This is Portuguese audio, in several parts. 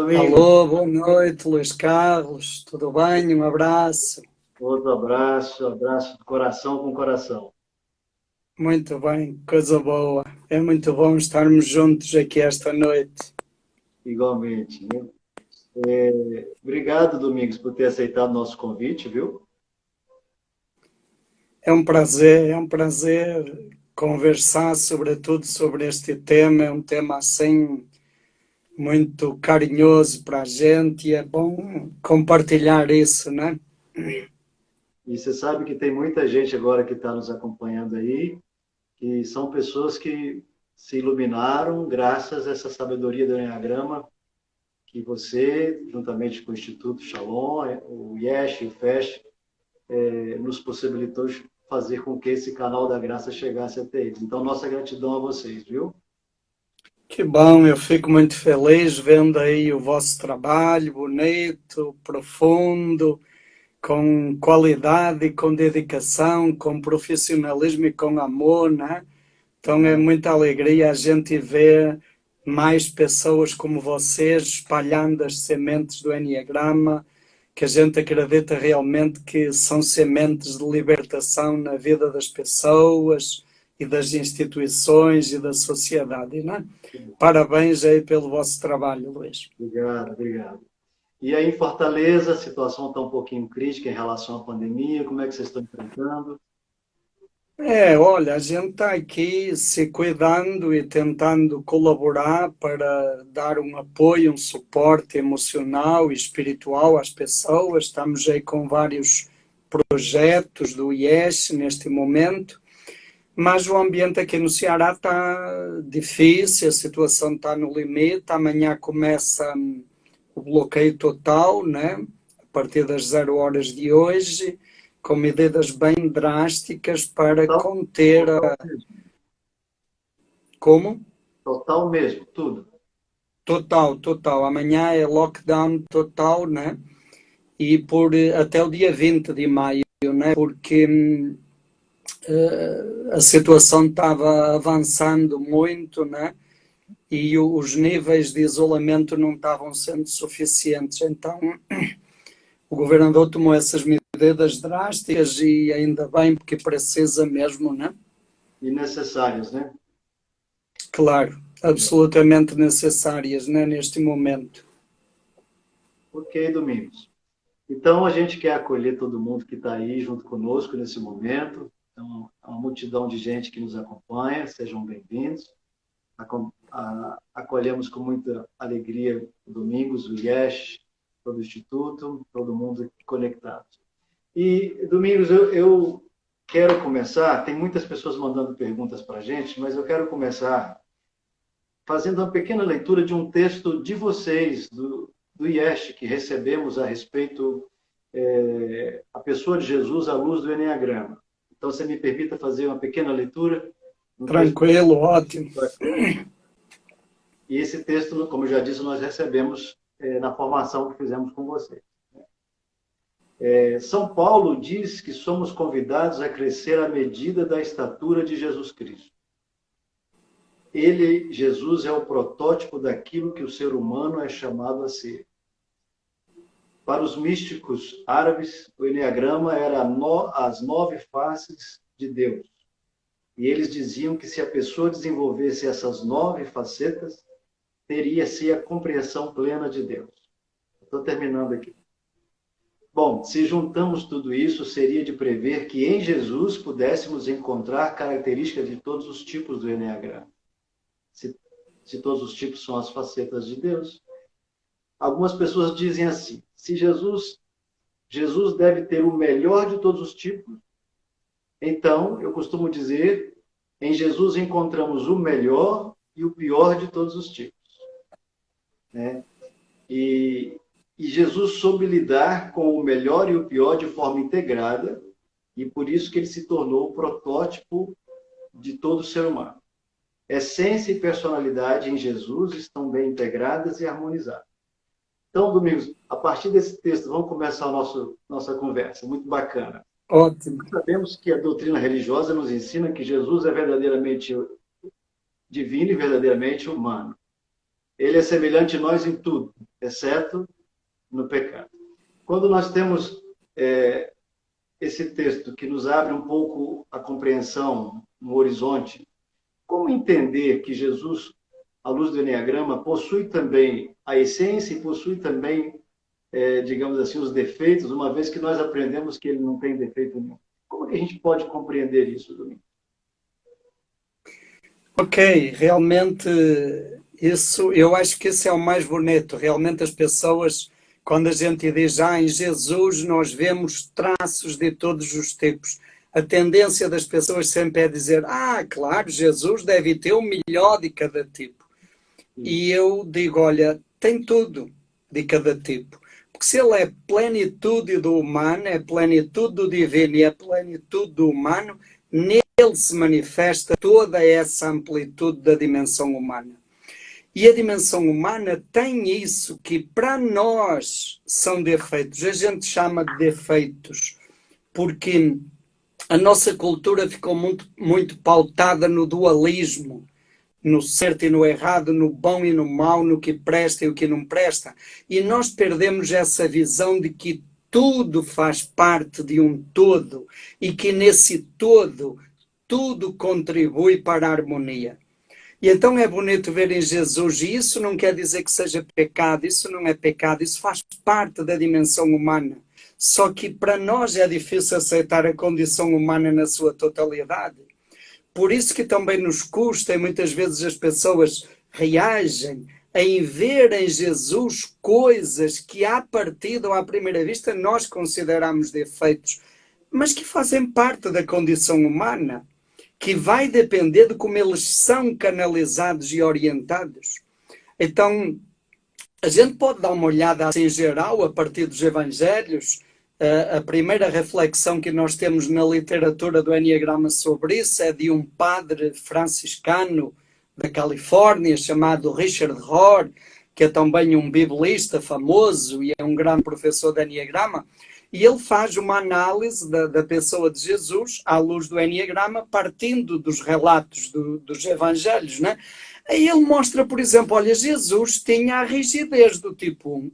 Domingos, Alô, boa noite, Luís Carlos, tudo bem? Um abraço. outro abraço, abraço de coração com coração. Muito bem, coisa boa. É muito bom estarmos juntos aqui esta noite. Igualmente, né? Obrigado, Domingos, por ter aceitado o nosso convite, viu? É um prazer conversar sobretudo sobre este tema. É um tema assim muito carinhoso para a gente e é bom compartilhar isso, né? E você sabe que tem muita gente agora que está nos acompanhando aí, que são pessoas que se iluminaram graças a essa sabedoria do Enneagrama que você, juntamente com o Instituto Shalom, o Yesh e o Fesh, nos possibilitou fazer com que esse canal da graça chegasse até eles. Então, nossa gratidão a vocês, viu? Que bom, eu fico muito feliz vendo aí o vosso trabalho bonito, profundo, com qualidade e com dedicação, com profissionalismo e com amor, né? Então é muita alegria a gente ver mais pessoas como vocês espalhando as sementes do Enneagrama, que a gente acredita realmente que são sementes de libertação na vida das pessoas e das instituições e da sociedade, né? Parabéns aí pelo vosso trabalho, Luís. Obrigado, obrigado. E aí, em Fortaleza, a situação está um pouquinho crítica em relação à pandemia. Como é que vocês estão enfrentando? Olha, a gente está aqui se cuidando e tentando colaborar para dar um apoio, um suporte emocional e espiritual às pessoas. Estamos aí com vários projetos do IES neste momento, mas o ambiente aqui no Ceará está difícil, a situação está no limite. Amanhã começa o bloqueio total, né? A partir das 0 horas de hoje, com medidas bem drásticas para Total, conter total a... mesmo. Como? Total mesmo, tudo. Total, total. Amanhã é lockdown total, né? E por até o dia 20 de maio, né? Porque a situação estava avançando muito, né? E os níveis de isolamento não estavam sendo suficientes. Então, o governador tomou essas medidas drásticas e ainda bem, porque precisa mesmo, né? E necessárias, né? Claro, absolutamente necessárias, né, neste momento. Ok, Domingos. Então, a gente quer acolher todo mundo que está aí junto conosco nesse momento. Então, há uma multidão de gente que nos acompanha. Sejam bem-vindos. Acolhemos com muita alegria o Domingos, o Yesh, todo o Instituto, todo mundo conectado. E, Domingos, eu quero começar, tem muitas pessoas mandando perguntas para a gente, mas eu quero começar fazendo uma pequena leitura de um texto de vocês, do Yesh, que recebemos a respeito a pessoa de Jesus à luz do Eneagrama. Então, você me permita fazer uma pequena leitura? Um texto Tranquilo, ótimo. bacana. E esse texto, como eu já disse, nós recebemos na formação que fizemos com vocês. São Paulo diz que somos convidados a crescer à medida da estatura de Jesus Cristo. Ele, Jesus, é o protótipo daquilo que o ser humano é chamado a ser. Para os místicos árabes, o Eneagrama era as 9 faces de Deus. E eles diziam que se a pessoa desenvolvesse essas 9 facetas, teria-se a compreensão plena de Deus. Estou terminando aqui. Bom, se juntamos tudo isso, seria de prever que em Jesus pudéssemos encontrar características de todos os tipos do Eneagrama. Se todos os tipos são as facetas de Deus. Algumas pessoas dizem assim, se Jesus deve ter o melhor de todos os tipos, então, eu costumo dizer, em Jesus encontramos o melhor e o pior de todos os tipos. Né? E Jesus soube lidar com o melhor e o pior de forma integrada, e por isso que ele se tornou o protótipo de todo ser humano. Essência e personalidade em Jesus estão bem integradas e harmonizadas. Então, Domingos, a partir desse texto, vamos começar a nossa conversa. Muito bacana. Ótimo. Nós sabemos que a doutrina religiosa nos ensina que Jesus é verdadeiramente divino e verdadeiramente humano. Ele é semelhante a nós em tudo, exceto no pecado. Quando nós temos esse texto que nos abre um pouco a compreensão, um horizonte, como entender que Jesus, à luz do Enneagrama, possui também a essência e possui também, digamos assim, os defeitos, uma vez que nós aprendemos que ele não tem defeito nenhum? Como que a gente pode compreender isso, Domingos? Ok, realmente isso, eu acho que esse é o mais bonito. Realmente as pessoas, quando a gente diz, em Jesus nós vemos traços de todos os tipos. A tendência das pessoas sempre é dizer, claro, Jesus deve ter o melhor de cada tipo. E eu digo, olha, tem tudo de cada tipo. Porque se ele é plenitude do humano, é plenitude do divino e é plenitude do humano, nele se manifesta toda essa amplitude da dimensão humana. E a dimensão humana tem isso que para nós são defeitos. A gente chama de defeitos porque a nossa cultura ficou muito pautada no dualismo, no certo e no errado, no bom e no mau, no que presta e o que não presta. E nós perdemos essa visão de que tudo faz parte de um todo e que nesse todo tudo contribui para a harmonia. E então é bonito ver em Jesus, e isso não quer dizer que seja pecado, isso não é pecado, isso faz parte da dimensão humana. Só que para nós é difícil aceitar a condição humana na sua totalidade. Por isso que também nos custa, e muitas vezes as pessoas reagem em ver em Jesus coisas que à partida ou à primeira vista nós consideramos defeitos, mas que fazem parte da condição humana, que vai depender de como eles são canalizados e orientados. Então, a gente pode dar uma olhada assim em geral, a partir dos evangelhos. A primeira reflexão que nós temos na literatura do Enneagrama sobre isso é de um padre franciscano da Califórnia, chamado Richard Rohr, que é também um biblista famoso e é um grande professor de Enneagrama, e ele faz uma análise da pessoa de Jesus à luz do Enneagrama, partindo dos relatos dos evangelhos, né? Aí ele mostra, por exemplo, olha, Jesus tinha a rigidez do tipo 1,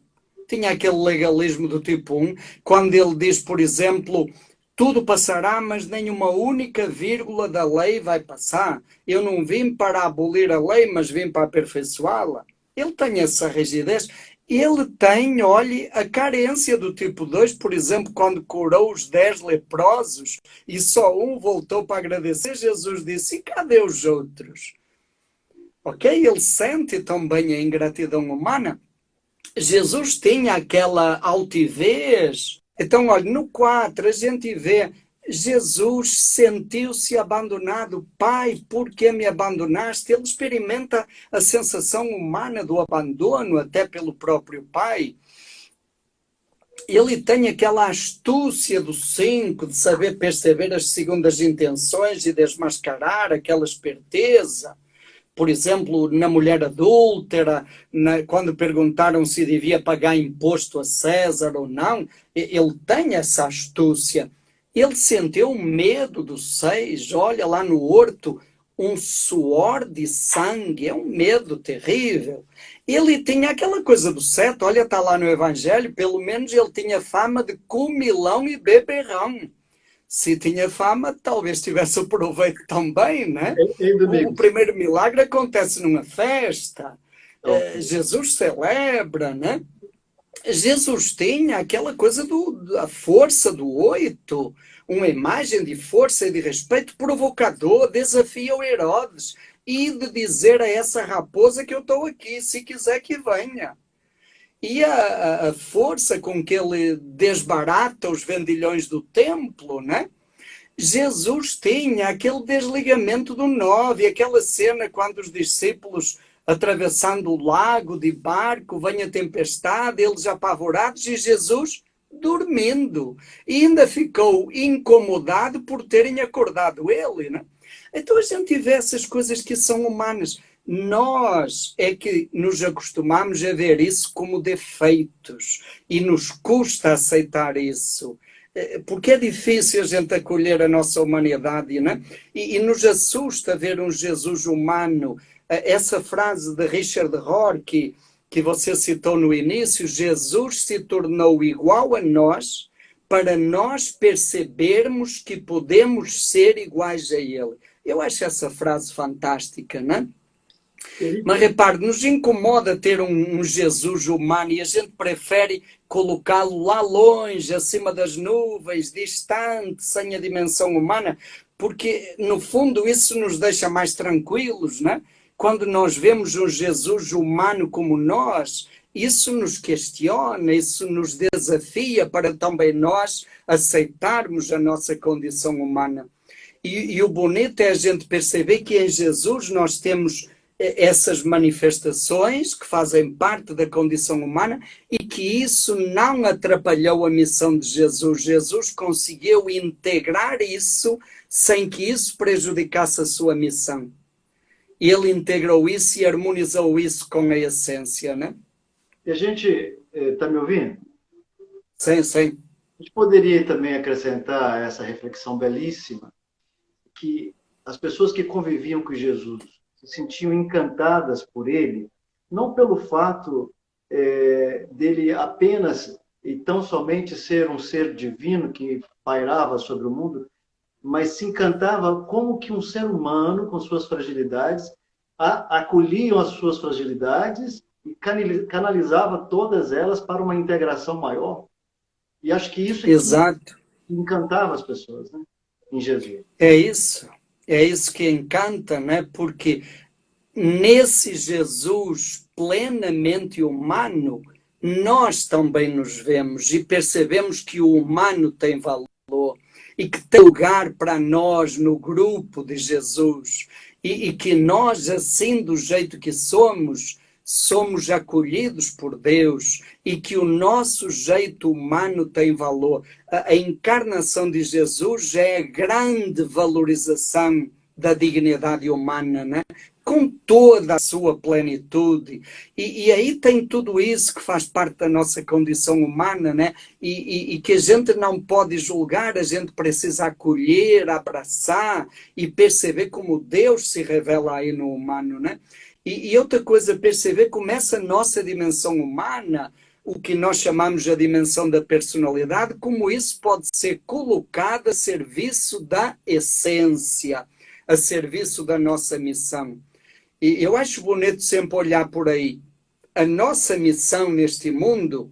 tinha aquele legalismo do tipo 1, quando ele diz, por exemplo, tudo passará, mas nem uma única vírgula da lei vai passar. Eu não vim para abolir a lei, mas vim para aperfeiçoá-la. Ele tem essa rigidez. Ele tem, olhe, a carência do tipo 2, por exemplo, quando curou os 10 leprosos e só um voltou para agradecer, Jesus disse, e cadê os outros? Ok? Ele sente também a ingratidão humana. Jesus tinha aquela altivez. Então, olha, no 4 a gente vê Jesus sentiu-se abandonado. Pai, por que me abandonaste? Ele experimenta a sensação humana do abandono, até pelo próprio Pai. Ele tem aquela astúcia do 5, de saber perceber as segundas intenções e desmascarar aquela esperteza. Por exemplo, na mulher adúltera, quando perguntaram se devia pagar imposto a César ou não, ele tem essa astúcia. Ele sentiu medo do 6, olha lá no horto, um suor de sangue, é um medo terrível. Ele tinha aquela coisa do 7, olha, está lá no Evangelho, pelo menos ele tinha fama de comilão e beberrão. Se tinha fama, talvez tivesse o proveito também, né? O primeiro milagre acontece numa festa. Jesus celebra, né? Jesus tinha aquela coisa da força do 8, uma imagem de força e de respeito provocador, desafia o Herodes e de dizer a essa raposa que eu estou aqui, se quiser que venha. E a força com que ele desbarata os vendilhões do templo, né? Jesus tinha aquele desligamento do 9, aquela cena quando os discípulos, atravessando o lago de barco, vem a tempestade, eles apavorados e Jesus dormindo. E ainda ficou incomodado por terem acordado ele, né? Então a gente vê essas coisas que são humanas. Nós é que nos acostumamos a ver isso como defeitos e nos custa aceitar isso, porque é difícil a gente acolher a nossa humanidade, né? E nos assusta ver um Jesus humano essa frase de Richard Rohr que você citou no início, Jesus se tornou igual a nós para nós percebermos que podemos ser iguais a Ele. Eu acho essa frase fantástica, não é? Mas repare, nos incomoda ter um Jesus humano e a gente prefere colocá-lo lá longe, acima das nuvens, distante, sem a dimensão humana, porque no fundo isso nos deixa mais tranquilos, não é? Quando nós vemos um Jesus humano como nós, isso nos questiona, isso nos desafia para também nós aceitarmos a nossa condição humana. E o bonito é a gente perceber que em Jesus nós temos essas manifestações que fazem parte da condição humana e que isso não atrapalhou a missão de Jesus. Jesus conseguiu integrar isso sem que isso prejudicasse a sua missão. Ele integrou isso e harmonizou isso com a essência, né? E a gente, está me ouvindo? Sim, sim. A gente poderia também acrescentar essa reflexão belíssima, que as pessoas que conviviam com Jesus se sentiam encantadas por ele, não pelo fato dele apenas e tão somente ser um ser divino que pairava sobre o mundo, mas se encantava como que um ser humano, com suas fragilidades, acolhiam as suas fragilidades e canalizava todas elas para uma integração maior. E acho que isso é Exato. que encantava as pessoas, né? Em Jesus. É isso que encanta, né? Porque nesse Jesus plenamente humano, nós também nos vemos e percebemos que o humano tem valor e que tem lugar para nós no grupo de Jesus e que nós, assim do jeito que somos acolhidos por Deus e que o nosso jeito humano tem valor. A encarnação de Jesus é a grande valorização da dignidade humana, né? Com toda a sua plenitude. E aí tem tudo isso que faz parte da nossa condição humana, né? E que a gente não pode julgar, a gente precisa acolher, abraçar e perceber como Deus se revela aí no humano, né? E outra coisa, perceber como essa nossa dimensão humana, o que nós chamamos a dimensão da personalidade, como isso pode ser colocado a serviço da essência, a serviço da nossa missão. E eu acho bonito sempre olhar por aí. A nossa missão neste mundo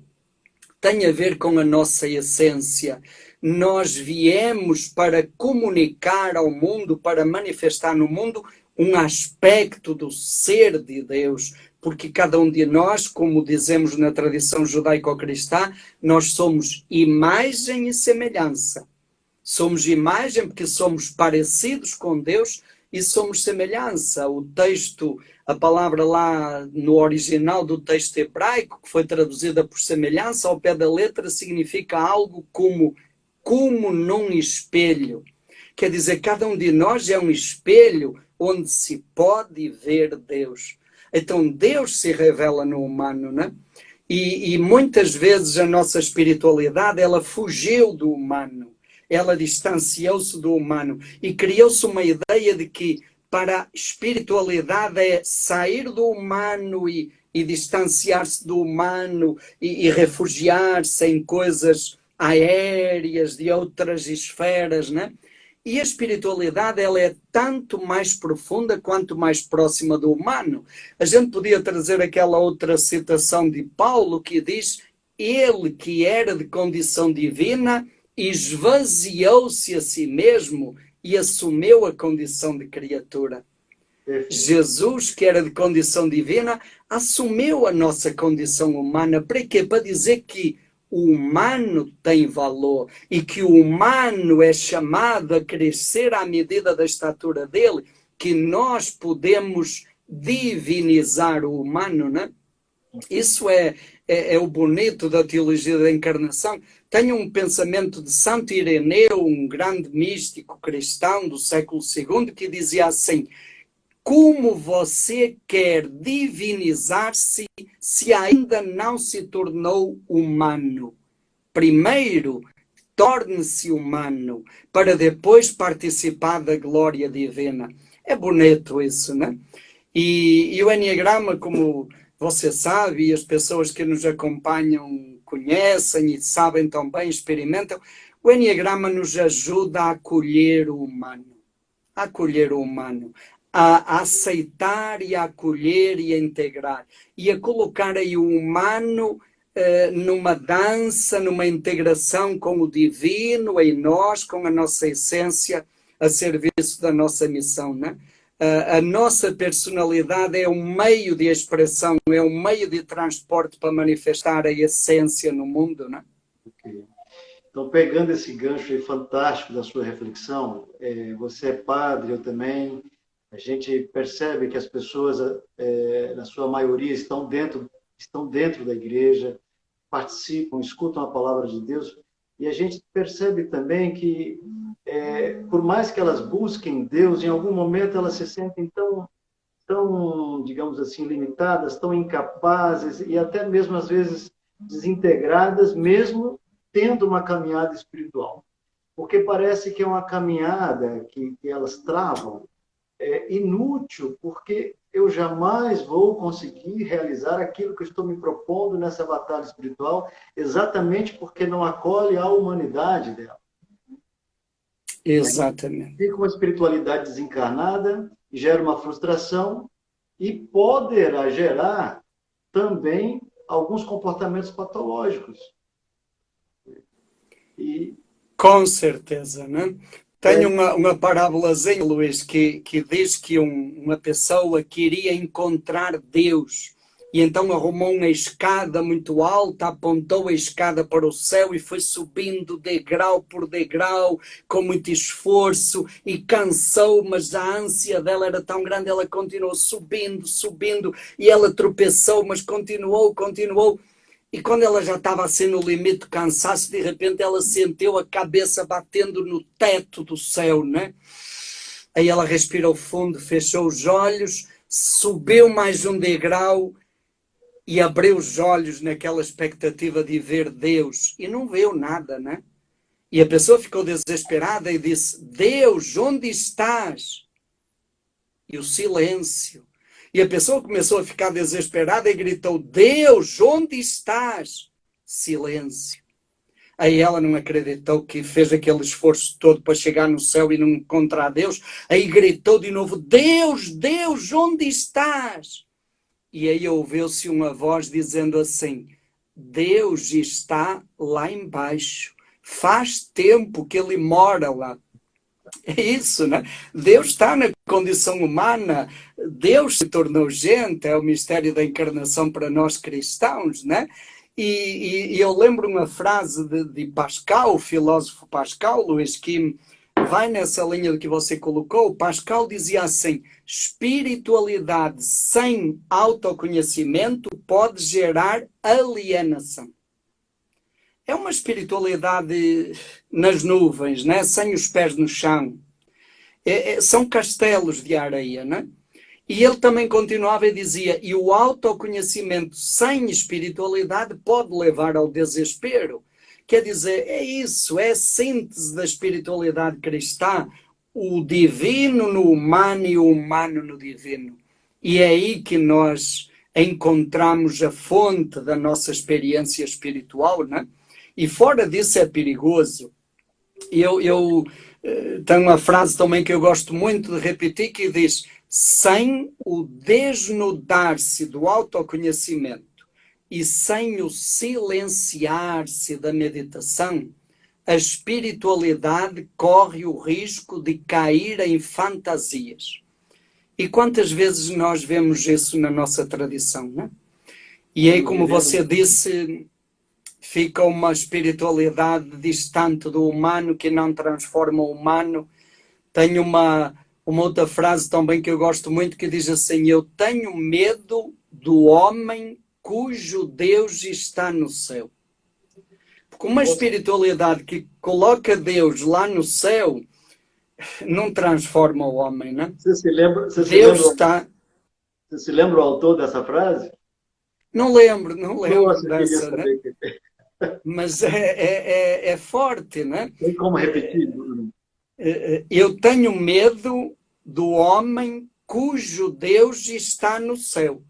tem a ver com a nossa essência. Nós viemos para comunicar ao mundo, para manifestar no mundo um aspecto do ser de Deus, porque cada um de nós, como dizemos na tradição judaico-cristã, nós somos imagem e semelhança. Somos imagem porque somos parecidos com Deus e somos semelhança. O texto, a palavra lá no original do texto hebraico, que foi traduzida por semelhança, ao pé da letra, significa algo como num espelho. Quer dizer, cada um de nós é um espelho onde se pode ver Deus. Então Deus se revela no humano, né? E muitas vezes a nossa espiritualidade, ela fugiu do humano. Ela distanciou-se do humano e criou-se uma ideia de que para a espiritualidade é sair do humano e distanciar-se do humano e refugiar-se em coisas aéreas de outras esferas, né? E a espiritualidade, ela é tanto mais profunda quanto mais próxima do humano. A gente podia trazer aquela outra citação de Paulo que diz: ele que era de condição divina esvaziou-se a si mesmo e assumiu a condição de criatura. Jesus, que era de condição divina, assumiu a nossa condição humana. Para quê? Para dizer que o humano tem valor e que o humano é chamado a crescer à medida da estatura dele, que nós podemos divinizar o humano, né? Isso é o bonito da teologia da encarnação. Tenho um pensamento de Santo Ireneu, um grande místico cristão do século II, que dizia assim: como você quer divinizar-se se ainda não se tornou humano? Primeiro, torne-se humano, para depois participar da glória divina. É bonito isso, né? E o Enneagrama, como você sabe, e as pessoas que nos acompanham conhecem e sabem tão bem, experimentam, o Enneagrama nos ajuda a acolher o humano. A acolher o humano. A aceitar e a acolher e a integrar. E a colocar aí o humano numa dança, numa integração com o divino em nós, com a nossa essência, a serviço da nossa missão, né? A nossa personalidade é um meio de expressão, é um meio de transporte para manifestar a essência no mundo, né? Ok. Então, pegando esse gancho aí fantástico da sua reflexão, você é padre, eu também, a gente percebe que as pessoas, na sua maioria, estão dentro da igreja, participam, escutam a palavra de Deus, e a gente percebe também que, por mais que elas busquem Deus, em algum momento elas se sentem tão, digamos assim, limitadas, tão incapazes e até mesmo, às vezes, desintegradas, mesmo tendo uma caminhada espiritual. Porque parece que é uma caminhada que elas travam, inútil, porque eu jamais vou conseguir realizar aquilo que eu estou me propondo nessa batalha espiritual, exatamente porque não acolhe a humanidade dela. Exatamente. Fica uma espiritualidade desencarnada, gera uma frustração e poderá gerar também alguns comportamentos patológicos. Com certeza, né? Tenho uma parábolazinha, Luís, que diz que uma pessoa queria encontrar Deus e então arrumou uma escada muito alta, apontou a escada para o céu e foi subindo degrau por degrau com muito esforço e cansou, mas a ânsia dela era tão grande, ela continuou subindo, subindo e ela tropeçou, mas continuou. E quando ela já estava assim no limite do cansaço, de repente ela sentiu a cabeça batendo no teto do céu, né? Aí ela respirou fundo, fechou os olhos, subiu mais um degrau e abriu os olhos naquela expectativa de ver Deus. E não viu nada, né? E a pessoa ficou desesperada e disse: Deus, onde estás? E o silêncio. E a pessoa começou a ficar desesperada e gritou: Deus, onde estás? Silêncio. Aí ela não acreditou, que fez aquele esforço todo para chegar no céu e não encontrar Deus. Aí gritou de novo: Deus, Deus, onde estás? E aí ouviu-se uma voz dizendo assim: Deus está lá embaixo. Faz tempo que ele mora lá. É isso, né? Deus está na condição humana, Deus se tornou gente, é o mistério da encarnação para nós cristãos, né? E eu lembro uma frase de Pascal, o filósofo Pascal, Luís, que vai nessa linha que você colocou. Pascal dizia assim: espiritualidade sem autoconhecimento pode gerar alienação. É uma espiritualidade nas nuvens, né? Sem os pés no chão. São castelos de areia, né? E ele também continuava e dizia: e o autoconhecimento sem espiritualidade pode levar ao desespero. Quer dizer, é isso, é a síntese da espiritualidade cristã, o divino no humano e o humano no divino. E é aí que nós encontramos a fonte da nossa experiência espiritual, né? E fora disso é perigoso. Eu tenho uma frase também que eu gosto muito de repetir, que diz: sem o desnudar-se do autoconhecimento e sem o silenciar-se da meditação, a espiritualidade corre o risco de cair em fantasias. E quantas vezes nós vemos isso na nossa tradição, né? E aí, como você disse, fica uma espiritualidade distante do humano, que não transforma o humano. Tenho uma outra frase também que eu gosto muito, que diz assim: eu tenho medo do homem cujo Deus está no céu. Porque uma espiritualidade que coloca Deus lá no céu não transforma o homem, né? Você se lembra o autor dessa frase? Não lembro Nossa, dessa, né? Mas é forte, né? Tem como repetir? Eu tenho medo do homem cujo Deus está no céu.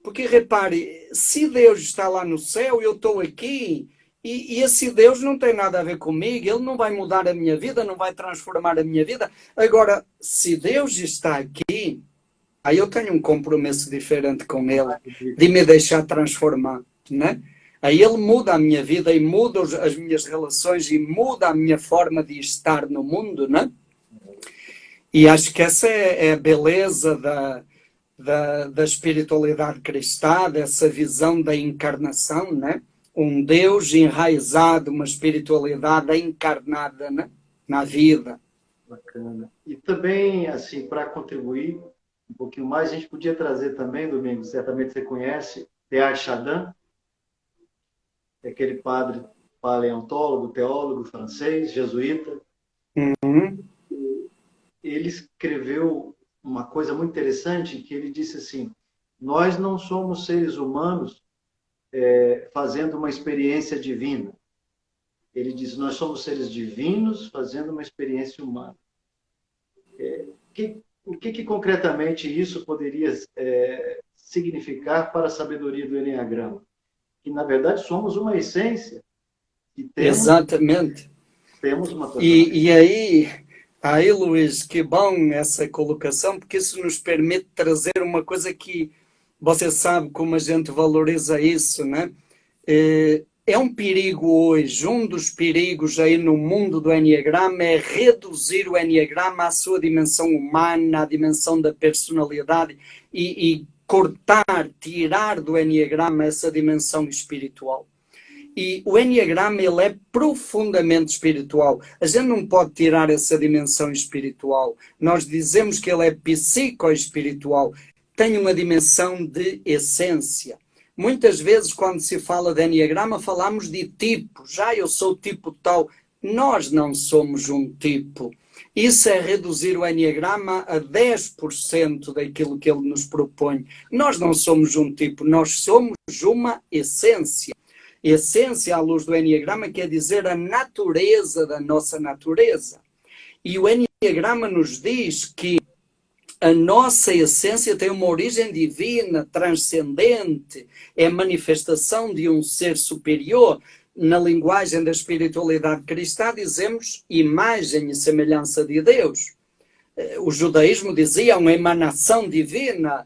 Porque repare, se Deus está lá no céu, eu estou aqui, e esse Deus não tem nada a ver comigo, ele não vai mudar a minha vida, não vai transformar a minha vida. Agora, se Deus está aqui, aí eu tenho um compromisso diferente com ele, de me deixar transformar, né? Aí ele muda a minha vida e muda as minhas relações e muda a minha forma de estar no mundo, né? E acho que essa é a beleza da espiritualidade cristã, dessa visão da encarnação, né? Um Deus enraizado, uma espiritualidade encarnada, né? Na vida. Bacana. E também, assim, para contribuir um pouquinho mais, a gente podia trazer também, Domingos, certamente você conhece, Teilhard de Chardin, aquele padre paleontólogo, teólogo francês, jesuíta. Uhum. Ele escreveu uma coisa muito interessante, que ele disse assim, nós não somos seres humanos fazendo uma experiência divina. Ele diz, nós somos seres divinos fazendo uma experiência humana. O que concretamente isso poderia significar para a sabedoria do Enneagrama? Que, na verdade, somos uma essência. E Exatamente. Temos uma e aí, Luís, que bom essa colocação, porque isso nos permite trazer uma coisa que você sabe como a gente valoriza isso, né? É um perigo hoje, um dos perigos aí no mundo do Enneagrama é reduzir o Enneagrama à sua dimensão humana, à dimensão da personalidade e cortar, tirar do Enneagrama essa dimensão espiritual. E o Enneagrama, ele é profundamente espiritual. A gente não pode tirar essa dimensão espiritual. Nós dizemos que ele é psicoespiritual. Tem uma dimensão de essência. Muitas vezes, quando se fala de Enneagrama, falamos de tipos. Já eu sou tipo tal. Nós não somos um tipo. Isso é reduzir o Enneagrama a 10% daquilo que ele nos propõe. Nós não somos um tipo, nós somos uma essência. Essência, à luz do Enneagrama, quer dizer a natureza da nossa natureza. E o Enneagrama nos diz que a nossa essência tem uma origem divina, transcendente, é manifestação de um ser superior. Na linguagem da espiritualidade cristã, dizemos imagem e semelhança de Deus. O judaísmo dizia uma emanação divina,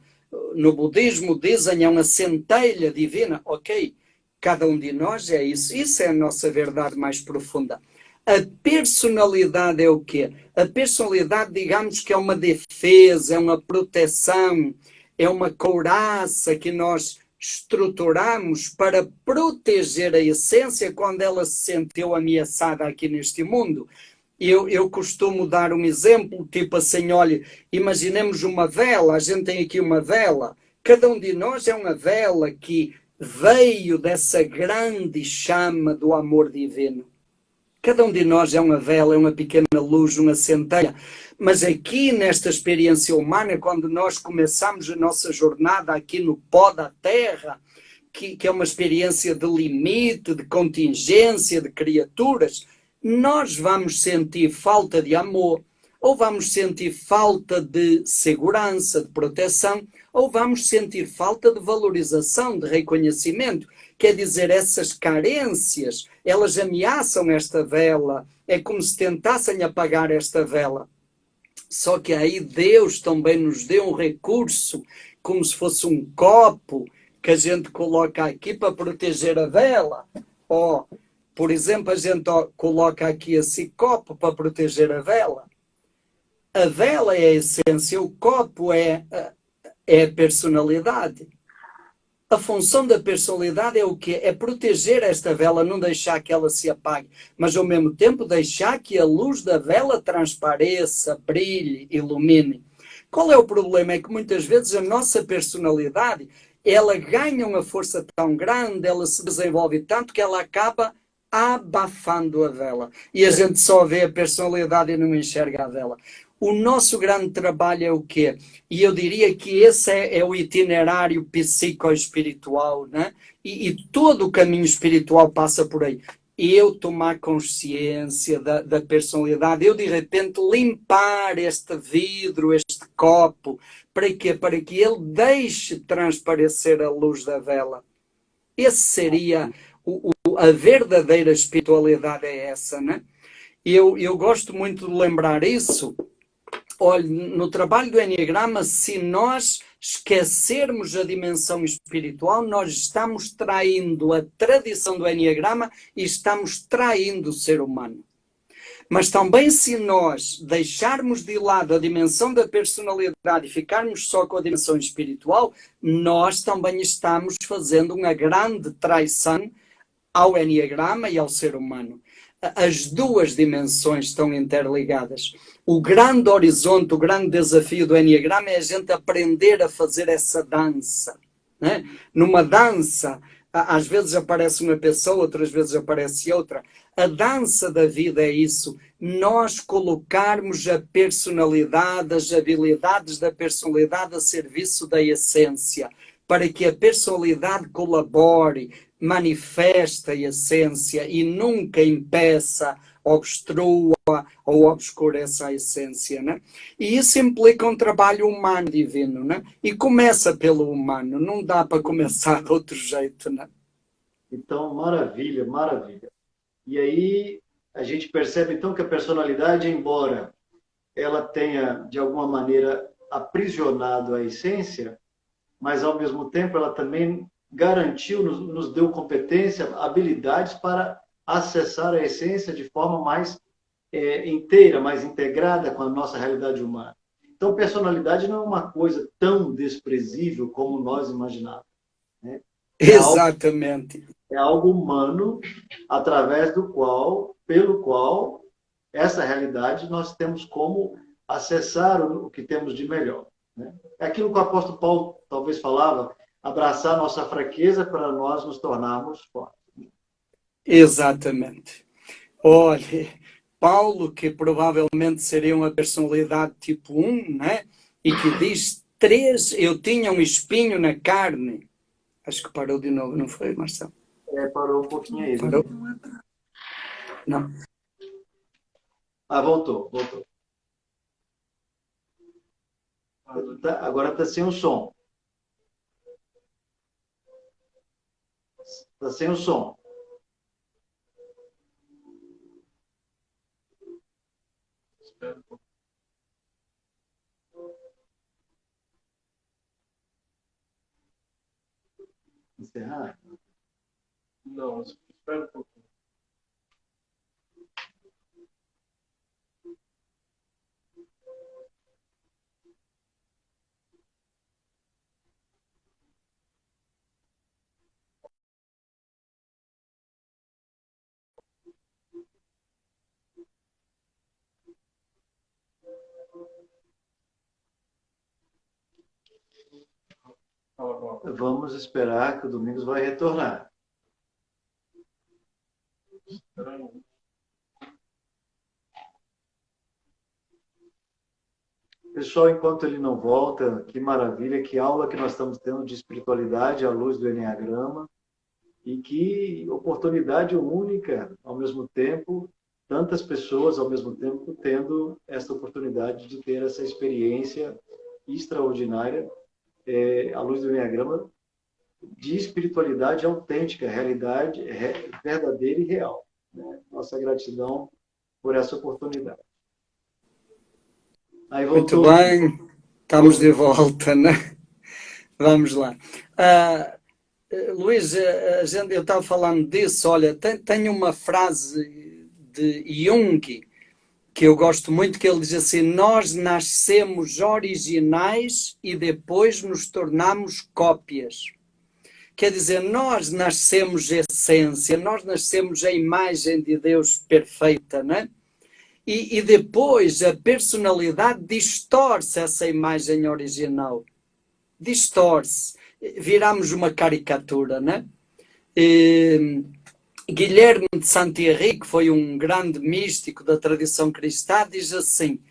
no budismo dizem uma centelha divina. Ok, cada um de nós é isso. Isso é a nossa verdade mais profunda. A personalidade é o quê? A personalidade, digamos que é uma defesa, é uma proteção, é uma couraça que nós estruturamos para proteger a essência quando ela se sentiu ameaçada aqui neste mundo. Eu costumo dar um exemplo, tipo assim, olha, imaginemos uma vela, a gente tem aqui uma vela, cada um de nós é uma vela que veio dessa grande chama do amor divino. Cada um de nós é uma vela, é uma pequena luz, uma centelha. Mas aqui, nesta experiência humana, quando nós começamos a nossa jornada aqui no pó da Terra, que é uma experiência de limite, de contingência, de criaturas, nós vamos sentir falta de amor, ou vamos sentir falta de segurança, de proteção, ou vamos sentir falta de valorização, de reconhecimento. Quer dizer, essas carências, elas ameaçam esta vela, é como se tentassem apagar esta vela. Só que aí Deus também nos deu um recurso, como se fosse um copo, que a gente coloca aqui para proteger a vela. Ou, por exemplo, a gente coloca aqui esse copo para proteger a vela. A vela é a essência, o copo é a personalidade. A função da personalidade é o quê? É proteger esta vela, não deixar que ela se apague, mas ao mesmo tempo deixar que a luz da vela transpareça, brilhe, ilumine. Qual é o problema? É que muitas vezes a nossa personalidade, ela ganha uma força tão grande, ela se desenvolve tanto que ela acaba abafando a vela. E a gente só vê a personalidade e não enxerga a vela. O nosso grande trabalho é o quê? E eu diria que esse é o itinerário psicoespiritual, né? E todo o caminho espiritual passa por aí. eu tomar consciência da personalidade, eu de repente limpar este vidro, este copo, para quê? Para que ele deixe transparecer a luz da vela. Esse seria a verdadeira espiritualidade, é essa, né? Eu gosto muito de lembrar isso. Olha, no trabalho do Enneagrama, se nós esquecermos a dimensão espiritual, nós estamos traindo a tradição do Enneagrama e estamos traindo o ser humano. Mas também se nós deixarmos de lado a dimensão da personalidade e ficarmos só com a dimensão espiritual, nós também estamos fazendo uma grande traição ao Enneagrama e ao ser humano. As duas dimensões estão interligadas. O grande horizonte, o grande desafio do Enneagrama é a gente aprender a fazer essa dança, né? Numa dança, às vezes aparece uma pessoa, outras vezes aparece outra. A dança da vida é isso. Nós colocarmos a personalidade, as habilidades da personalidade a serviço da essência, para que a personalidade colabore, manifeste a essência e nunca impeça, obstrua ou obscureça a essência, né? E isso implica um trabalho humano divino, né? E começa pelo humano, não dá para começar de outro jeito, né? Então, maravilha, maravilha. E aí a gente percebe então que a personalidade, embora ela tenha de alguma maneira aprisionado a essência, mas ao mesmo tempo ela também garantiu, nos deu competência, habilidades para acessar a essência de forma mais inteira, mais integrada com a nossa realidade humana. Então, personalidade não é uma coisa tão desprezível como nós imaginávamos, né? Exatamente. É algo humano, através pelo qual essa realidade nós temos como acessar o que temos de melhor, né? É aquilo que o apóstolo Paulo talvez falava, abraçar nossa fraqueza para nós nos tornarmos fortes. Exatamente. Olha, Paulo, que provavelmente seria uma personalidade tipo 1, né? E que diz 3, eu tinha um espinho na carne. Acho que parou de novo, não foi, Marcelo? Parou um pouquinho aí. Parou? Não. Voltou. Agora está sem o som. Está sem o som. Encerrar? Não, espera um pouquinho. Vamos esperar que o Domingos vai retornar. Pessoal, enquanto ele não volta, que maravilha, que aula que nós estamos tendo de espiritualidade à luz do Enneagrama, e que oportunidade única, ao mesmo tempo, tantas pessoas ao mesmo tempo tendo essa oportunidade de ter essa experiência extraordinária à luz do Enneagrama, de espiritualidade autêntica, realidade verdadeira e real, né? Nossa gratidão por essa oportunidade. Aí voltou. Muito bem, estamos de volta, né? Vamos lá. Luís, eu estava falando disso, olha, tem uma frase de Jung que eu gosto muito, que ele diz assim: nós nascemos originais e depois nos tornamos cópias. Quer dizer, nós nascemos essência, nós nascemos a imagem de Deus perfeita, né? E depois a personalidade distorce essa imagem original. Distorce. Viramos uma caricatura, né? Guilherme de Santiago, que foi um grande místico da tradição cristã, diz assim: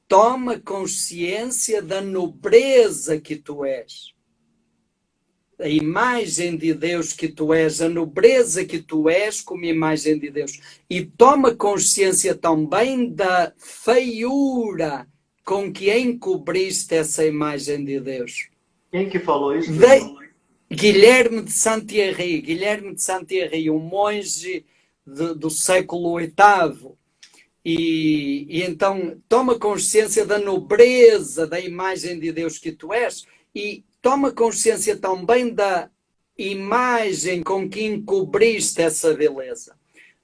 toma consciência da nobreza que tu és. a imagem de Deus que tu és, a nobreza que tu és como imagem de Deus. E toma consciência também da feiura com que encobriste essa imagem de Deus. Quem que falou isso? Guilherme de Saint-Thierry, um monge do século VIII. E então toma consciência da nobreza da imagem de Deus que tu és e toma consciência também da imagem com que encobriste essa beleza.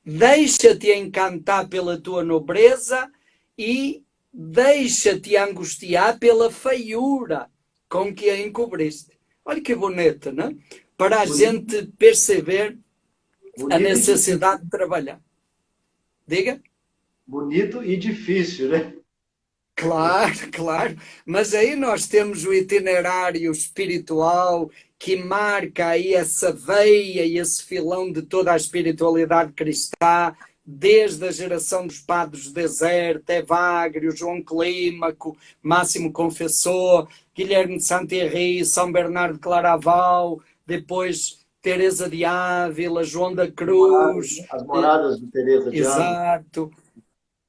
Deixa-te encantar pela tua nobreza e deixa-te angustiar pela feiura com que a encobriste. Olha que bonito, não é? Para a gente perceber a necessidade de trabalhar. Diga? Bonito e difícil, né? Claro, claro. Mas aí nós temos o itinerário espiritual que marca aí essa veia e esse filão de toda a espiritualidade cristã, desde a geração dos padres do deserto, Evagrio, João Clímaco, Máximo Confessor, Guilherme de Saint-Thierry, São Bernardo de Claraval, depois Teresa de Ávila, João da Cruz. As moradas de Teresa de Ávila. Exato.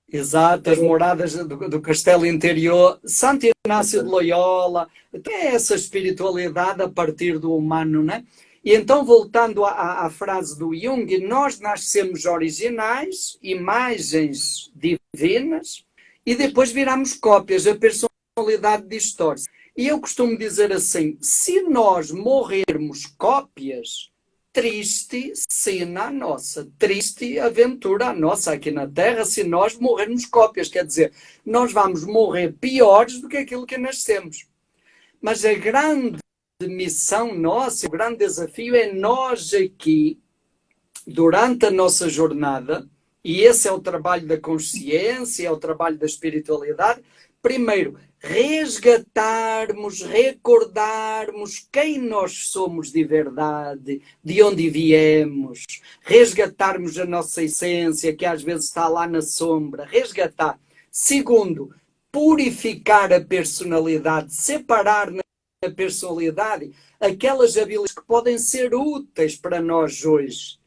Exato, as moradas do Castelo Interior, Santo Inácio de Loyola, até essa espiritualidade a partir do humano, né? E então, voltando à frase do Jung, nós nascemos originais, imagens divinas, e depois viramos cópias, a personalidade distorce. E eu costumo dizer assim, se nós morrermos cópias, triste cena nossa, triste aventura nossa aqui na Terra se nós morrermos cópias. Quer dizer, nós vamos morrer piores do que aquilo que nascemos. Mas a grande missão nossa, o grande desafio é nós aqui, durante a nossa jornada, e esse é o trabalho da consciência, é o trabalho da espiritualidade, primeiro, resgatarmos, recordarmos quem nós somos de verdade, de onde viemos, resgatarmos a nossa essência, que às vezes está lá na sombra, resgatar. Segundo, purificar a personalidade, separar na personalidade aquelas habilidades que podem ser úteis para nós hoje.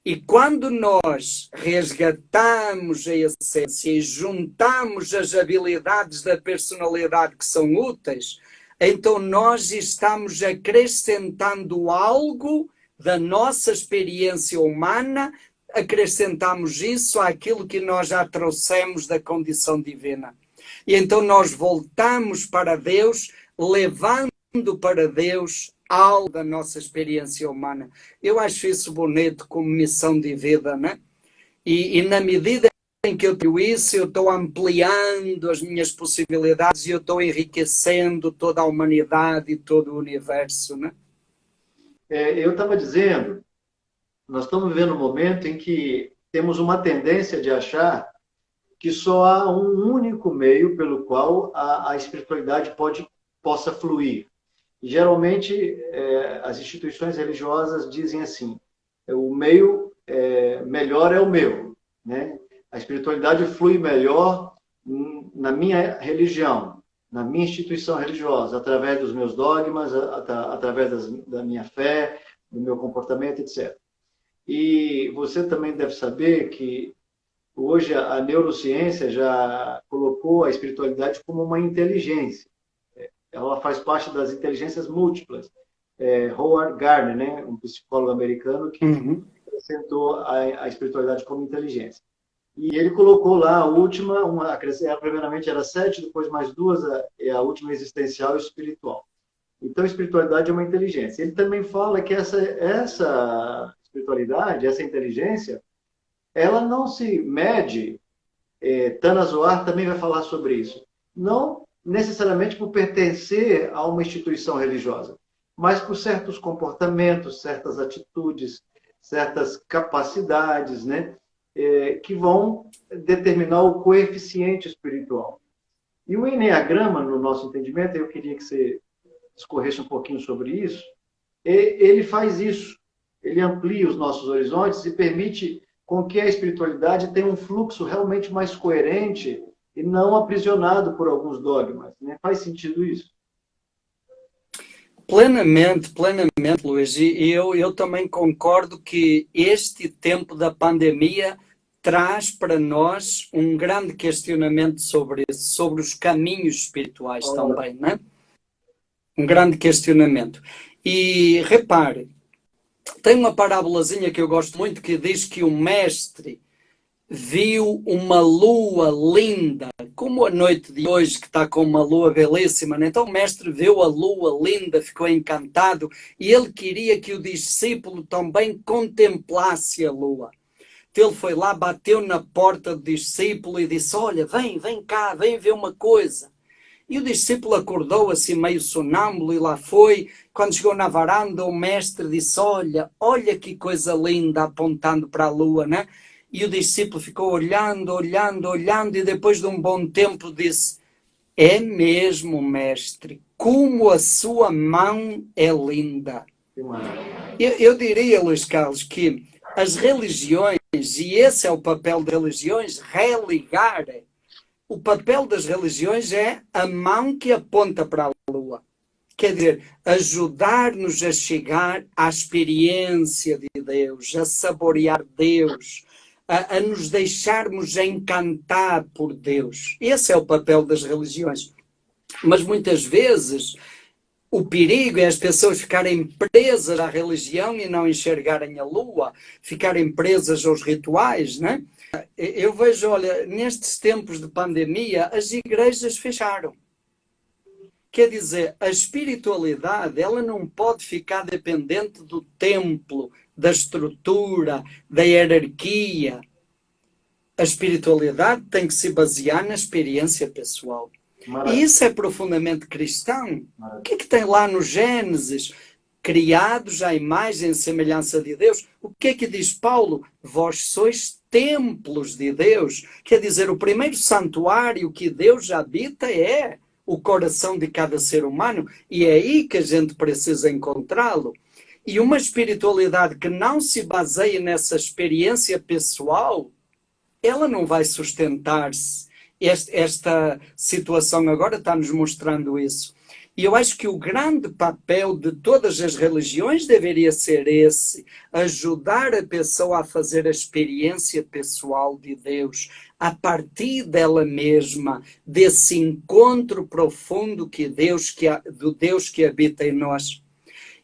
E quando nós resgatamos a essência e juntamos as habilidades da personalidade que são úteis, então nós estamos acrescentando algo da nossa experiência humana, acrescentamos isso àquilo que nós já trouxemos da condição divina. E então nós voltamos para Deus, levando para Deus algo da nossa experiência humana. Eu acho isso bonito como missão de vida, né? E na medida em que eu tenho isso, eu estou ampliando as minhas possibilidades e eu estou enriquecendo toda a humanidade e todo o universo, né? Eu estava dizendo, nós estamos vivendo um momento em que temos uma tendência de achar que só há um único meio pelo qual a espiritualidade possa fluir. E, geralmente, as instituições religiosas dizem assim, o meio melhor é o meu, né? A espiritualidade flui melhor na minha religião, na minha instituição religiosa, através dos meus dogmas, através da minha fé, do meu comportamento, etc. E você também deve saber que hoje a neurociência já colocou a espiritualidade como uma inteligência. Ela faz parte das inteligências múltiplas. Howard Gardner, né, um psicólogo americano que acrescentou a espiritualidade como inteligência. E ele colocou lá a última, primeiramente era 7, depois mais 2, a última existencial e espiritual. Então, a espiritualidade é uma inteligência. Ele também fala que essa espiritualidade, essa inteligência, ela não se mede, Tana Zohar também vai falar sobre isso, não necessariamente por pertencer a uma instituição religiosa, mas por certos comportamentos, certas atitudes, certas capacidades, né, que vão determinar o coeficiente espiritual. E o Enneagrama, no nosso entendimento, eu queria que você discorresse um pouquinho sobre isso, ele faz isso, ele amplia os nossos horizontes e permite com que a espiritualidade tenha um fluxo realmente mais coerente e não aprisionado por alguns dogmas. Né? Faz sentido isso? Plenamente, plenamente, Luís. E eu também concordo que este tempo da pandemia traz para nós um grande questionamento sobre isso, sobre os caminhos espirituais Ora, também, né? Um grande questionamento. E repare, tem uma parábolazinha que eu gosto muito que diz que o mestre viu uma lua linda, como a noite de hoje que está com uma lua belíssima, né? Então o mestre viu a lua linda, ficou encantado e ele queria que o discípulo também contemplasse a lua. Então ele foi lá, bateu na porta do discípulo e disse: olha, vem cá, vem ver uma coisa. E o discípulo acordou assim meio sonâmbulo e lá foi. Quando chegou na varanda, o mestre disse: olha que coisa linda, apontando para a lua, né? E o discípulo ficou olhando, olhando, olhando e depois de um bom tempo disse: é mesmo, mestre, como a sua mão é linda. que maravilha. Eu diria, Luís Carlos, que as religiões, e esse é o papel das religiões, religar. O papel das religiões é a mão que aponta para a lua. Quer dizer, ajudar-nos a chegar à experiência de Deus, a saborear Deus, a nos deixarmos encantar por Deus. Esse é o papel das religiões. Mas muitas vezes o perigo é as pessoas ficarem presas à religião e não enxergarem a lua, ficarem presas aos rituais, né? Eu vejo, olha, nestes tempos de pandemia, as igrejas fecharam. Quer dizer, a espiritualidade, ela não pode ficar dependente do templo, da estrutura, da hierarquia. A espiritualidade tem que se basear na experiência pessoal. E isso é profundamente cristão. O que é que tem lá no Gênesis? Criados à imagem e semelhança de Deus. O que é que diz Paulo? Vós sois templos de Deus. Quer dizer, o primeiro santuário que Deus habita é o coração de cada ser humano, e é aí que a gente precisa encontrá-lo. E uma espiritualidade que não se baseia nessa experiência pessoal, ela não vai sustentar-se. Esta situação agora está nos mostrando isso. E eu acho que o grande papel de todas as religiões deveria ser esse: ajudar a pessoa a fazer a experiência pessoal de Deus, a partir dela mesma, desse encontro profundo do Deus que habita em nós.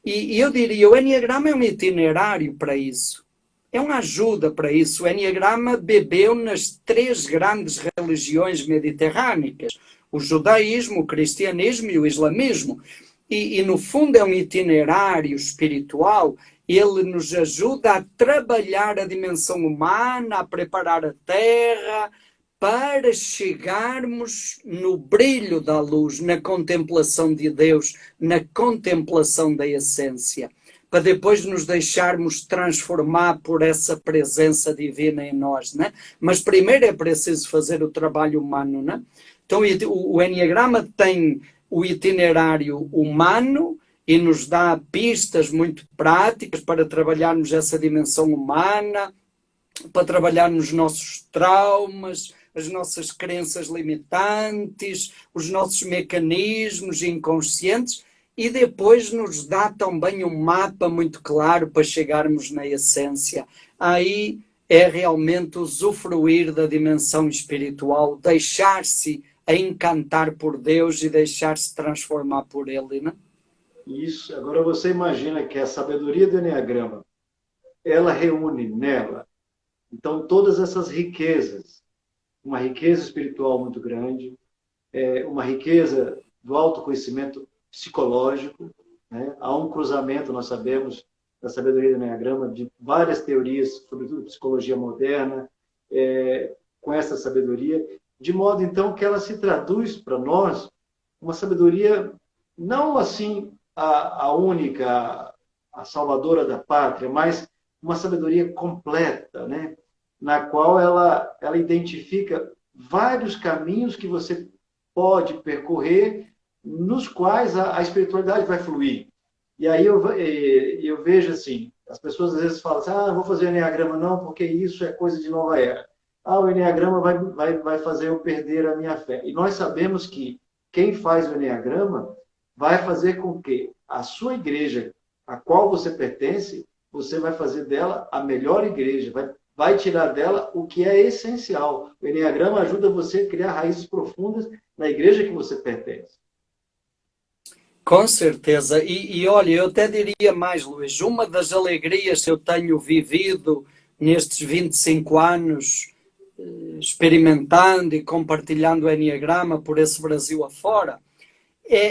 E eu diria, o Enneagrama é um itinerário para isso. É uma ajuda para isso. O Enneagrama bebeu nas 3 grandes religiões mediterrâneas: o judaísmo, o cristianismo e o islamismo. E no fundo é um itinerário espiritual. Ele nos ajuda a trabalhar a dimensão humana, a preparar a terra para chegarmos no brilho da luz, na contemplação de Deus, na contemplação da essência, para depois nos deixarmos transformar por essa presença divina em nós, né? Mas primeiro é preciso fazer o trabalho humano, né? Então o Enneagrama tem o itinerário humano e nos dá pistas muito práticas para trabalharmos essa dimensão humana, para trabalhar nos nossos traumas, as nossas crenças limitantes, os nossos mecanismos inconscientes, e depois nos dá também um mapa muito claro para chegarmos na essência. Aí é realmente usufruir da dimensão espiritual, deixar-se encantar por Deus e deixar-se transformar por Ele, né? Isso. Agora você imagina que a sabedoria do Enneagrama, ela reúne nela, então, todas essas riquezas, uma riqueza espiritual muito grande, uma riqueza do autoconhecimento psicológico, né? Há um cruzamento, nós sabemos, da sabedoria do Enneagrama, de várias teorias, sobretudo psicologia moderna, com essa sabedoria, de modo, então, que ela se traduz para nós uma sabedoria, não assim a única, a salvadora da pátria, mas uma sabedoria completa, né? Na qual ela identifica vários caminhos que você pode percorrer, nos quais a espiritualidade vai fluir. E aí eu vejo assim, as pessoas às vezes falam assim, não vou fazer o Enneagrama não, porque isso é coisa de nova era. O Enneagrama vai fazer eu perder a minha fé. E nós sabemos que quem faz o Enneagrama vai fazer com que a sua igreja, a qual você pertence, você vai fazer dela a melhor igreja, vai tirar dela o que é essencial. O Enneagrama ajuda você a criar raízes profundas na igreja que você pertence. Com certeza. E olha, eu até diria mais, Luís, uma das alegrias que eu tenho vivido nestes 25 anos, experimentando e compartilhando o Enneagrama por esse Brasil afora,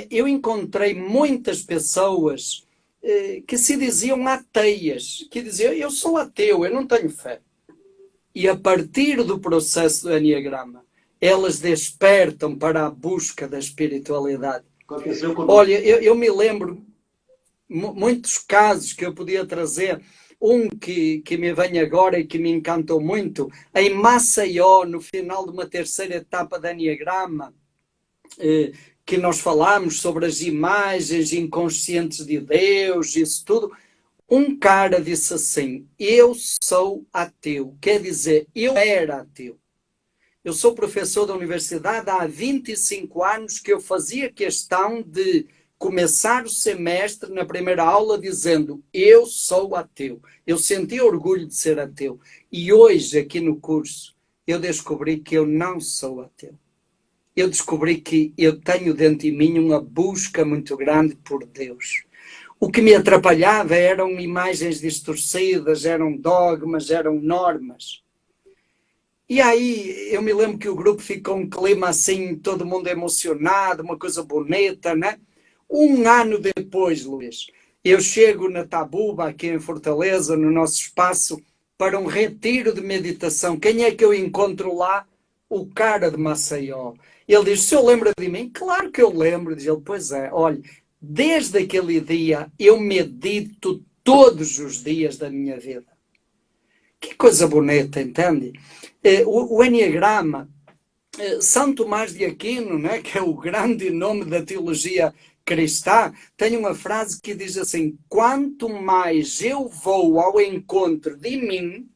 eu encontrei muitas pessoas que se diziam ateias, que diziam, eu sou ateu, eu não tenho fé. E a partir do processo do Enneagrama, elas despertam para a busca da espiritualidade. Aconteceu comigo. Olha, eu me lembro muitos casos que eu podia trazer. Um que me vem agora e que me encantou muito, em Maceió, no final de uma terceira etapa da Enneagrama, que nós falamos sobre as imagens inconscientes de Deus, isso tudo. Um cara disse assim, eu sou ateu, quer dizer, eu era ateu. Eu sou professor da universidade há 25 anos que eu fazia questão de começar o semestre na primeira aula dizendo eu sou ateu. Eu senti orgulho de ser ateu. E hoje, aqui no curso, eu descobri que eu não sou ateu. Eu descobri que eu tenho dentro de mim uma busca muito grande por Deus. O que me atrapalhava eram imagens distorcidas, eram dogmas, eram normas. E aí eu me lembro que o grupo ficou um clima assim, todo mundo emocionado, uma coisa bonita, né? Um ano depois, Luís, eu chego na Tabuba, aqui em Fortaleza, no nosso espaço, para um retiro de meditação. Quem é que eu encontro lá? O cara de Maceió. Ele diz, o senhor lembra de mim? Claro que eu lembro. Diz ele, pois é, olha, desde aquele dia eu medito todos os dias da minha vida. Que coisa bonita, entende? O Enneagrama, São Tomás de Aquino, né, que é o grande nome da teologia cristã, tem uma frase que diz assim, quanto mais eu vou ao encontro de mim,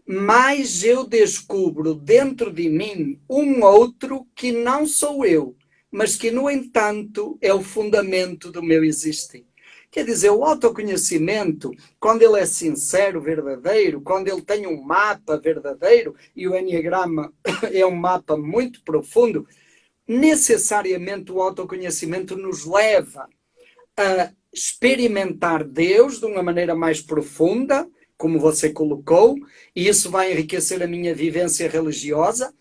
mais eu descubro dentro de mim um outro que não sou eu, mas que, no entanto, é o fundamento do meu existir. Quer dizer, o autoconhecimento, quando ele é sincero, verdadeiro, quando ele tem um mapa verdadeiro, e o Enneagrama é um mapa muito profundo, necessariamente o autoconhecimento nos leva a experimentar Deus de uma maneira mais profunda, como você colocou, e isso vai enriquecer a minha vivência religiosa,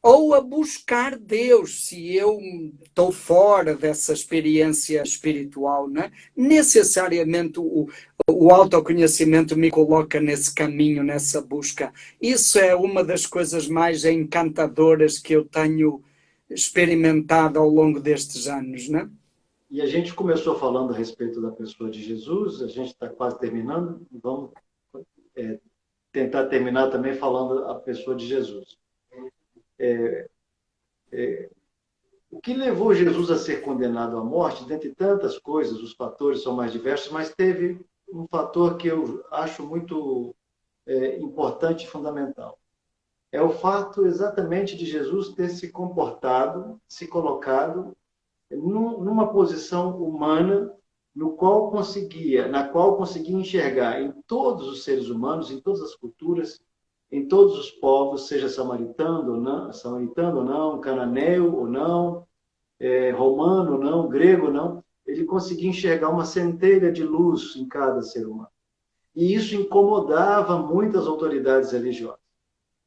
ou a buscar Deus, se eu estou fora dessa experiência espiritual, né? Necessariamente o autoconhecimento me coloca nesse caminho, nessa busca. Isso é uma das coisas mais encantadoras que eu tenho experimentado ao longo destes anos, né? E a gente começou falando a respeito da pessoa de Jesus, a gente está quase terminando, vamos tentar terminar também falando a pessoa de Jesus. O que levou Jesus a ser condenado à morte, dentre tantas coisas, os fatores são mais diversos, mas teve um fator que eu acho muito importante e fundamental. É o fato exatamente de Jesus ter se comportado, se colocado numa posição humana na qual conseguia enxergar em todos os seres humanos, em todas as culturas, em todos os povos, seja samaritano ou não, cananeu ou não, romano ou não, grego ou não, ele conseguia enxergar uma centelha de luz em cada ser humano. E isso incomodava muitas autoridades religiosas.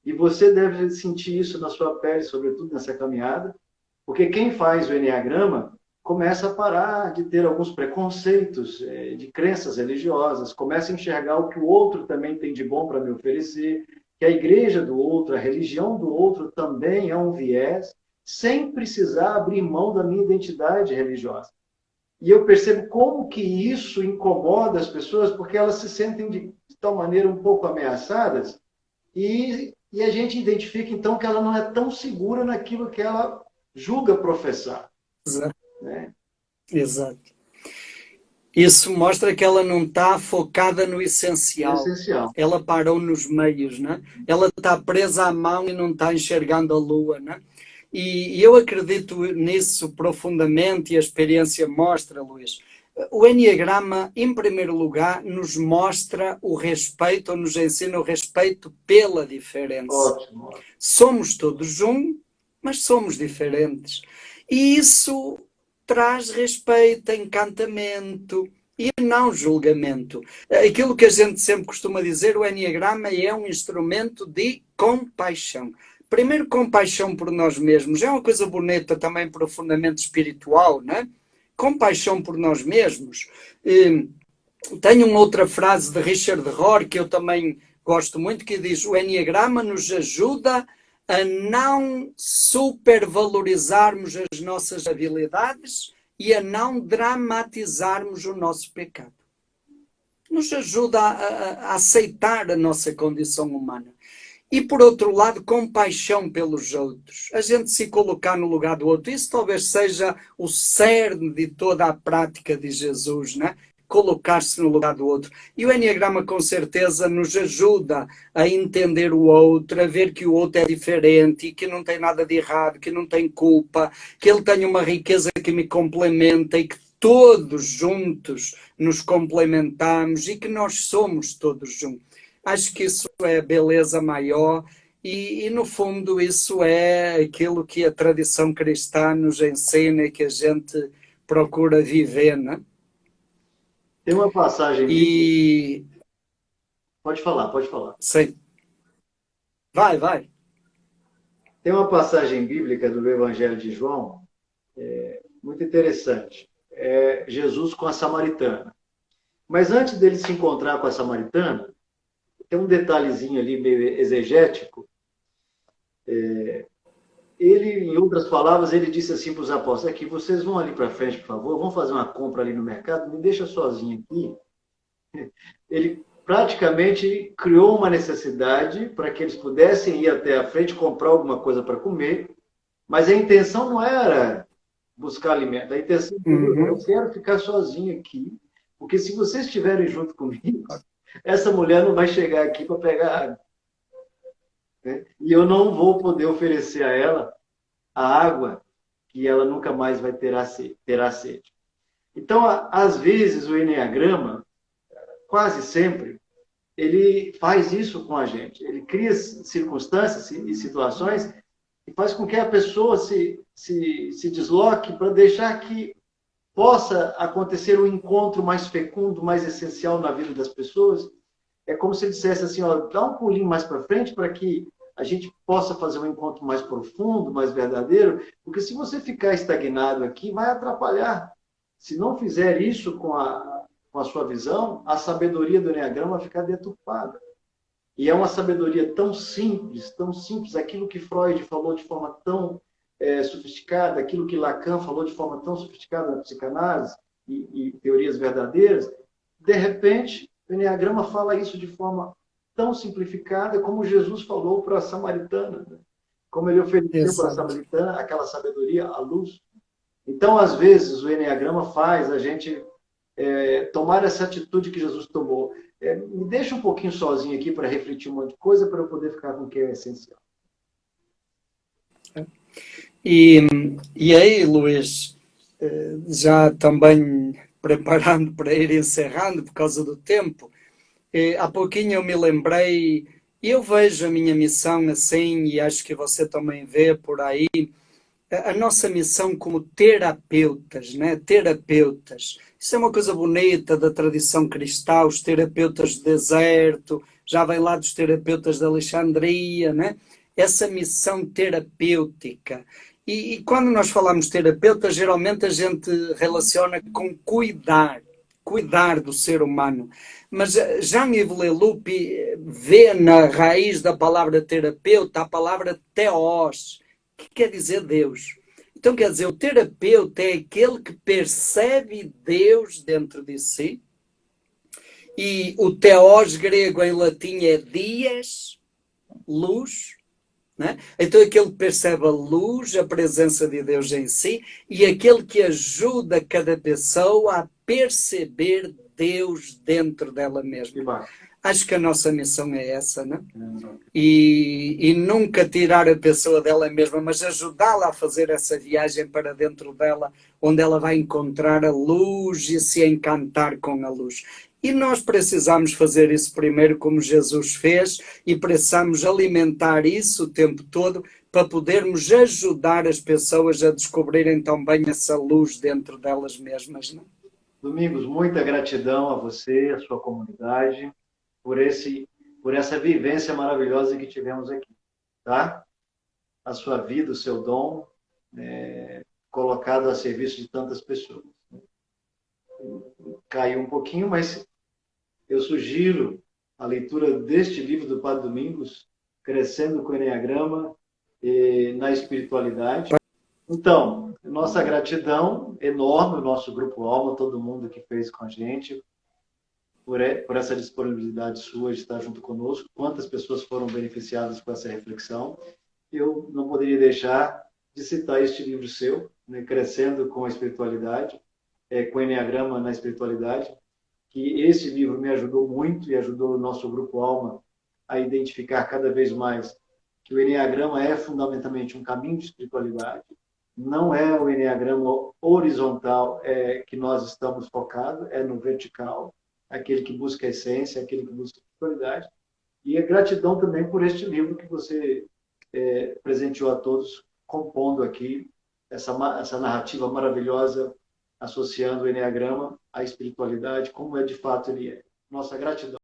E você deve sentir isso na sua pele, sobretudo nessa caminhada, porque quem faz o Enneagrama começa a parar de ter alguns preconceitos de crenças religiosas, começa a enxergar o que o outro também tem de bom para me oferecer, que a igreja do outro, a religião do outro também é um viés, sem precisar abrir mão da minha identidade religiosa. E eu percebo como que isso incomoda as pessoas, porque elas se sentem de tal maneira um pouco ameaçadas, e a gente identifica então que ela não é tão segura naquilo que ela julga professar. Exato. Né? Exato. Isso mostra que ela não está focada no essencial. Ela parou nos meios, né? Ela está presa à mão e não está enxergando a lua, né? E eu acredito nisso profundamente e a experiência mostra, Luís. O Enneagrama, em primeiro lugar, nos mostra o respeito, ou nos ensina o respeito pela diferença. Ótimo, ótimo. Somos todos um, mas somos diferentes. E isso traz respeito, encantamento e não julgamento. Aquilo que a gente sempre costuma dizer, o Enneagrama é um instrumento de compaixão. Primeiro, compaixão por nós mesmos. É uma coisa bonita, também profundamente espiritual, não é? Compaixão por nós mesmos. Tenho uma outra frase de Richard Rohr, que eu também gosto muito, que diz: o Enneagrama nos ajuda a não supervalorizarmos as nossas habilidades e a não dramatizarmos o nosso pecado. Nos ajuda a aceitar a nossa condição humana. E, por outro lado, compaixão pelos outros. A gente se colocar no lugar do outro. Isso talvez seja o cerne de toda a prática de Jesus, né? Colocar-se no lugar do outro. E o Enneagrama, com certeza, nos ajuda a entender o outro, a ver que o outro é diferente e que não tem nada de errado, que não tem culpa, que ele tem uma riqueza que me complementa e que todos juntos nos complementamos e que nós somos todos juntos. Acho que isso é a beleza maior e, no fundo, isso é aquilo que a tradição cristã nos ensina e que a gente procura viver, né? Tem uma passagem bíblica. E... Pode falar, pode falar. Sim. Vai. Tem uma passagem bíblica do Evangelho de João, muito interessante. É Jesus com a samaritana. Mas antes dele se encontrar com a samaritana, tem um detalhezinho ali meio exegético. Ele, em outras palavras, ele disse assim para os apóstolos: aqui, vocês vão ali para frente, por favor, vão fazer uma compra ali no mercado, me deixa sozinho aqui. Ele praticamente criou uma necessidade para que eles pudessem ir até a frente comprar alguma coisa para comer, mas a intenção não era buscar alimento, a intenção era: eu quero ficar sozinho aqui, porque se vocês estiverem junto comigo, essa mulher não vai chegar aqui para pegar água. Né? E eu não vou poder oferecer a ela a água que ela nunca mais vai terá sede. Então, às vezes, o Enneagrama, quase sempre, ele faz isso com a gente. Ele cria circunstâncias e situações e faz com que a pessoa se desloque para deixar que possa acontecer um encontro mais fecundo, mais essencial na vida das pessoas. É como se ele dissesse assim: ó, dá um pulinho mais para frente para que a gente possa fazer um encontro mais profundo, mais verdadeiro, porque se você ficar estagnado aqui, vai atrapalhar. Se não fizer isso com a sua visão, a sabedoria do Enneagrama vai ficar deturpada. E é uma sabedoria tão simples, aquilo que Freud falou de forma tão sofisticada, aquilo que Lacan falou de forma tão sofisticada na psicanálise e teorias verdadeiras. De repente, o Enneagrama fala isso de forma tão simplificada como Jesus falou para a samaritana, né? Como ele ofereceu para a samaritana aquela sabedoria, a luz. Então, às vezes, o Enneagrama faz a gente tomar essa atitude que Jesus tomou. Me deixa um pouquinho sozinho aqui para refletir um monte de coisa para eu poder ficar com o que é essencial. E aí, Luís, já também preparando para ir encerrando por causa do tempo, há pouquinho eu me lembrei, e eu vejo a minha missão assim, e acho que você também vê por aí, a nossa missão como terapeutas, né? Terapeutas. Isso é uma coisa bonita da tradição cristã, os terapeutas do deserto, já vem lá dos terapeutas de Alexandria, né? Essa missão terapêutica. E quando nós falamos terapeuta, geralmente a gente relaciona com cuidar do ser humano. Mas Jean-Yves Leloup vê na raiz da palavra terapeuta a palavra theos, que quer dizer Deus. Então, quer dizer, o terapeuta é aquele que percebe Deus dentro de si. E o theos grego em latim é dias, luz. Né? Então, aquele que percebe a luz, a presença de Deus em si, e aquele que ajuda cada pessoa a perceber Deus dentro dela mesma. Acho que a nossa missão é essa, não? E nunca tirar a pessoa dela mesma, mas ajudá-la a fazer essa viagem para dentro dela, onde ela vai encontrar a luz e se encantar com a luz. E nós precisamos fazer isso primeiro, como Jesus fez, e precisamos alimentar isso o tempo todo para podermos ajudar as pessoas a descobrirem também essa luz dentro delas mesmas, não? Domingos, muita gratidão a você, a sua comunidade, por essa vivência maravilhosa que tivemos aqui, tá? A sua vida, o seu dom, colocado a serviço de tantas pessoas. Caiu um pouquinho, mas eu sugiro a leitura deste livro do Padre Domingos, Crescendo com o Enneagrama e na Espiritualidade. Então, nossa gratidão enorme, o nosso Grupo Alma, todo mundo que fez com a gente, por essa disponibilidade sua de estar junto conosco, quantas pessoas foram beneficiadas com essa reflexão. Eu não poderia deixar de citar este livro seu, né, Crescendo com a Espiritualidade, com o Enneagrama na Espiritualidade, que esse livro me ajudou muito e ajudou o nosso Grupo Alma a identificar cada vez mais que o Enneagrama é fundamentalmente um caminho de espiritualidade, não é o Enneagrama horizontal que nós estamos focados, é no vertical, aquele que busca a essência, aquele que busca a espiritualidade. E a gratidão também por este livro que você presenteou a todos, compondo aqui essa narrativa maravilhosa, associando o Enneagrama à espiritualidade, como é de fato ele é. Nossa gratidão.